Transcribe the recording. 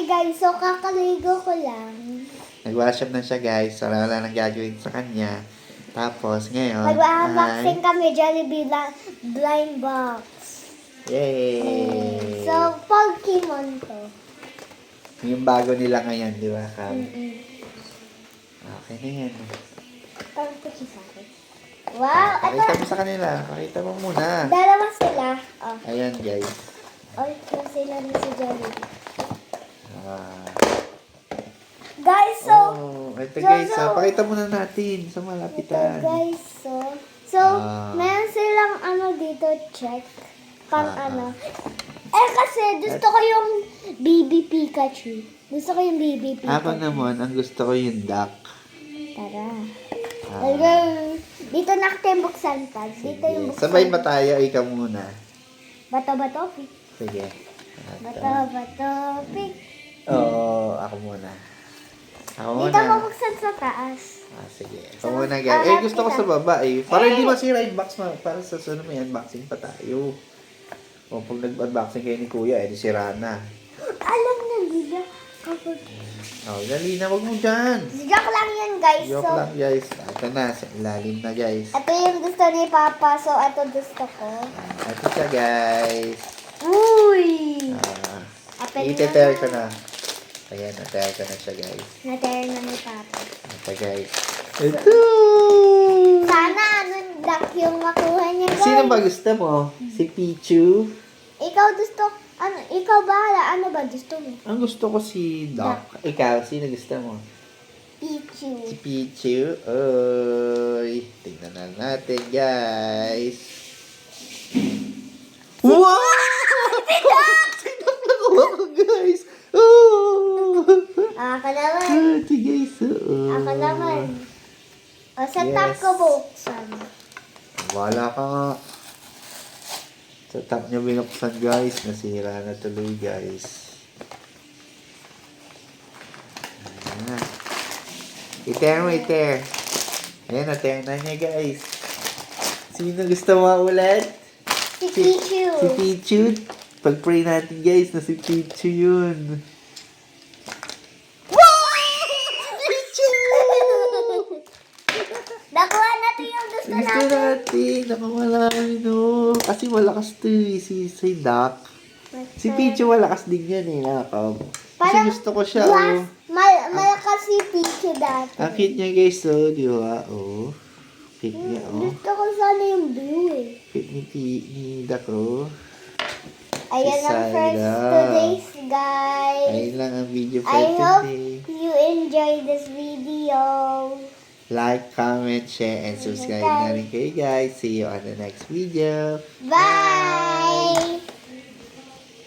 guys, so kakaligo ko lang. Nag-wash up na siya guys. Wala nang gagawin sa kanya. Tapos ngayon Mag-unboxing kami Jollibee blind box. Yay! So, Pokemon to. Yung bago nila ngayon, di ba, Cam? Okay na yan. Parang puti sa akin. Wow! Pakita mo sa kanila. Pakita mo muna. Dalawa sila. Oh. Ayan, guys. All na sila ni si Jollibee. Ah. Guys, so... Ito guys, pakita muna natin sa malapitan. Ito guys, so meron silang dito, check. Kasi gusto ko yung BB Pikachu. Gusto ko yung BB Pikachu. Ako naman, ang gusto ko yung duck. Tara. Dito natin buksan pa. Dito yung buksan. Sabay ba tayo? Ikaw muna. Bato-bato, pick. Sige. Bato-bato, pick. Oo, ako muna. Dito mabuksan sa taas. Sige. Ikaw muna guys. Gusto ko sa baba eh. Para hindi masira yung box mo. Para sa sunod may unboxing pa tayo. O pag nag-unboxing kayo ni Kuya, di sira na. Alam na nila. Dali na. Wag mo dyan. Joke lang yan guys. Joke lang guys. Ito na. Sa ilalim na guys. Ito yung gusto ni Papa. So ito gusto ko. Ito siya guys. Uy! Ite-tear ko na. Ayan, na-tear ko na siya guys. Na-tear na ni Papa. Ito guys. Ito! Sana duck yung makuha niya guys. Sino ba gusto mo? Si Pichu? Ikaw gusto, ikaw bahala. Ano ba gusto mo? Ang gusto ko si Doc. Ikaw, sino gusto mo? Pichu. Si Pichu. Oy, tingnan na natin guys. Wow! Si Doc nakuha ko guys. Oh! Ako naman. Ito guys. Ako naman. O, sa Yes. top ko buksan. Wala ka nga. Sa top niya binuksan guys. Nasira na tuloy guys. Ayan. Iter mo, iter. Ayan, nater na niya guys. Sino gusto mo ulit? Si Pichu. Si Pichu. Pag-pray natin guys na si Pichu yun. Nakuha natin yung gusto Gusto natin. natin. Nakamalami no. Kasi malakas to eh. Si Doc. Si Pichu malakas din yan eh. Nakakam. Kasi Parang gusto ko siya Yes, malakas si Pichu dati. Ang cute niya guys oh. Di ba? Oh. Cute niya oh. Gusto ko sana yung blue eh. Cute ni Doc oh. Ayan ang Side first up. today's guys. Ayun lang ang video for I hope today. you enjoyed this video. Like, comment, share, and subscribe na rin kayo guys. See you on the next video. Bye!